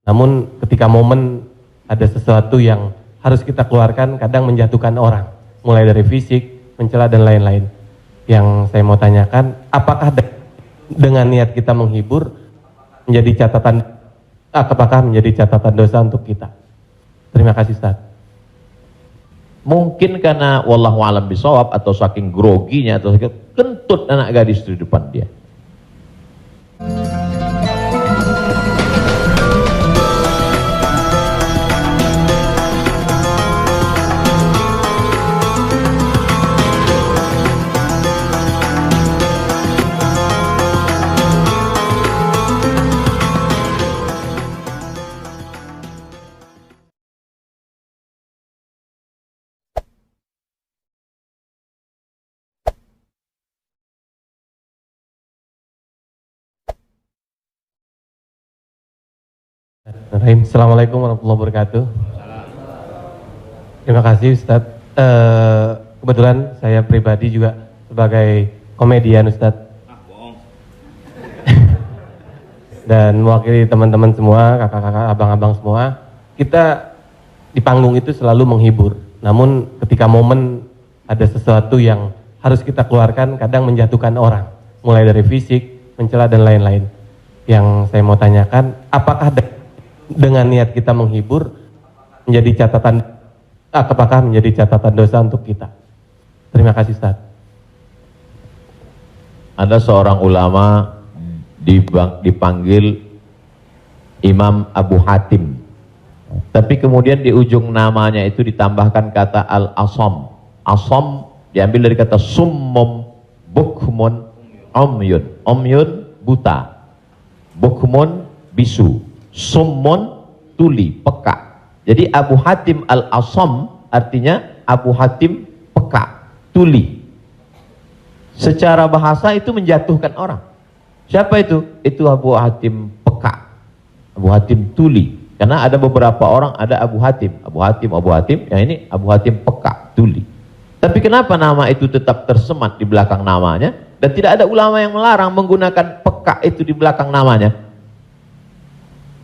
Namun ketika momen ada sesuatu yang harus kita keluarkan, kadang menjatuhkan orang, mulai dari fisik, mencela dan lain-lain. Yang saya mau tanyakan, apakah dengan niat kita menghibur menjadi catatan, apakah menjadi catatan dosa untuk kita? Terima kasih Ustaz. Mungkin karena wallahu alam bisawab atau saking groginya atau kentut anak gadis di depan dia. Assalamualaikum warahmatullahi wabarakatuh. Terima kasih Ustadz. Kebetulan saya pribadi juga sebagai komedian Ustadz. Dan mewakili teman-teman semua, kakak-kakak, abang-abang semua. Kita di panggung itu selalu menghibur. Namun ketika momen ada sesuatu yang harus kita keluarkan, kadang menjatuhkan orang. Mulai dari fisik, mencela dan lain-lain. Yang saya mau tanyakan, apakah dengan niat kita menghibur menjadi catatan, apakah menjadi catatan dosa untuk kita? Terima kasih Ustaz. Ada seorang ulama dipanggil Imam Abu Hatim, tapi kemudian di ujung namanya itu ditambahkan kata Al-Asam. Asam diambil dari kata summum, bukmun, umyun. Umyun buta, bukmun bisu, summun tuli, peka. Jadi Abu Hatim Al-Asam artinya Abu Hatim peka, tuli. Secara bahasa itu menjatuhkan orang. Siapa itu? Itu Abu Hatim peka, Abu Hatim tuli. Karena ada beberapa orang, ada Abu Hatim, yang ini Abu Hatim peka, tuli. Tapi kenapa nama itu tetap tersemat di belakang namanya dan tidak ada ulama yang melarang menggunakan peka itu di belakang namanya?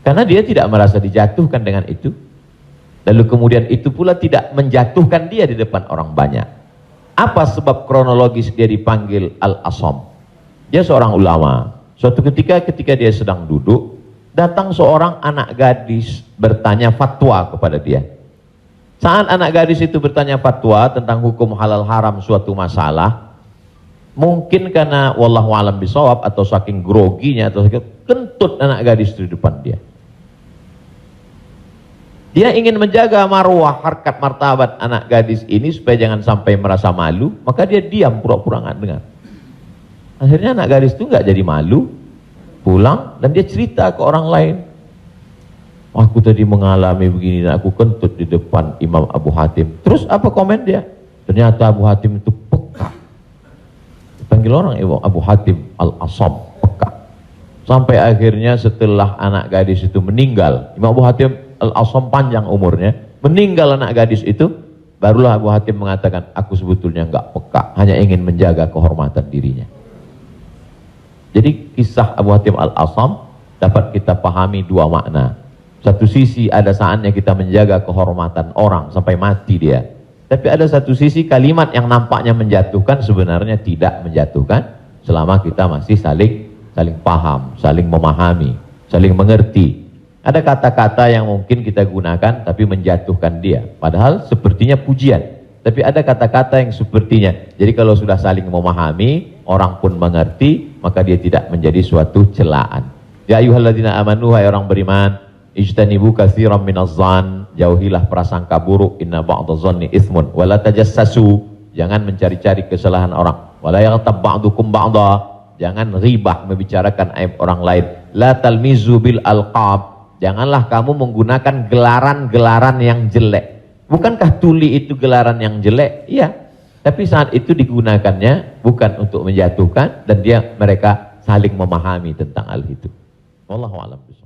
Karena dia tidak merasa dijatuhkan dengan itu. Lalu kemudian itu pula tidak menjatuhkan dia di depan orang banyak. Apa sebab kronologis dia dipanggil Al-Asam? Dia seorang ulama. Suatu ketika dia sedang duduk, datang seorang anak gadis bertanya fatwa kepada dia. Saat anak gadis itu bertanya fatwa tentang hukum halal haram suatu masalah, mungkin karena wallahu alam bisawab atau saking groginya atau kentut anak gadis di depan dia. Dia ingin menjaga marwah, harkat, martabat anak gadis ini supaya jangan sampai merasa malu, maka dia diam, pura-pura nggak dengar. Akhirnya anak gadis itu nggak jadi malu, pulang dan dia cerita ke orang lain. Aku tadi mengalami begini dan aku kentut di depan Imam Abu Hatim. Terus apa komen dia? Ternyata Abu Hatim itu peka. Dipanggil orang Imam Abu Hatim Al-Asam, peka. Sampai akhirnya setelah anak gadis itu meninggal, Imam Abu Hatim Al-Asam panjang umurnya, meninggal anak gadis itu, barulah Abu Hatim mengatakan, aku sebetulnya enggak peka, hanya ingin menjaga kehormatan dirinya. Jadi kisah Abu Hatim Al-Asam dapat kita pahami dua makna. Satu sisi ada saatnya kita menjaga kehormatan orang sampai mati dia. Tapi ada satu sisi kalimat yang nampaknya menjatuhkan sebenarnya tidak menjatuhkan selama kita masih saling paham, saling memahami, saling mengerti. Ada kata-kata yang mungkin kita gunakan tapi menjatuhkan dia. Padahal sepertinya pujian. Tapi ada kata-kata yang sepertinya. Jadi kalau sudah saling memahami, orang pun mengerti, maka dia tidak menjadi suatu celaan. Ya ayyuhalladzina amanu, hai orang beriman, ijtanibu katsiran minadh-dhann, jauhilah prasangka buruk, inna ba'dadh-dhanni itsmun, wala tajassasu, jangan mencari-cari kesalahan orang. Wala yaghtab ba'dukum ba'dha, jangan ribah membicarakan aib orang lain. La talmizu bil alqab, janganlah kamu menggunakan gelaran-gelaran yang jelek. Bukankah tuli itu gelaran yang jelek? Iya. Tapi saat itu digunakannya bukan untuk menjatuhkan dan mereka saling memahami tentang hal itu. Wallahu a'lam bishawab.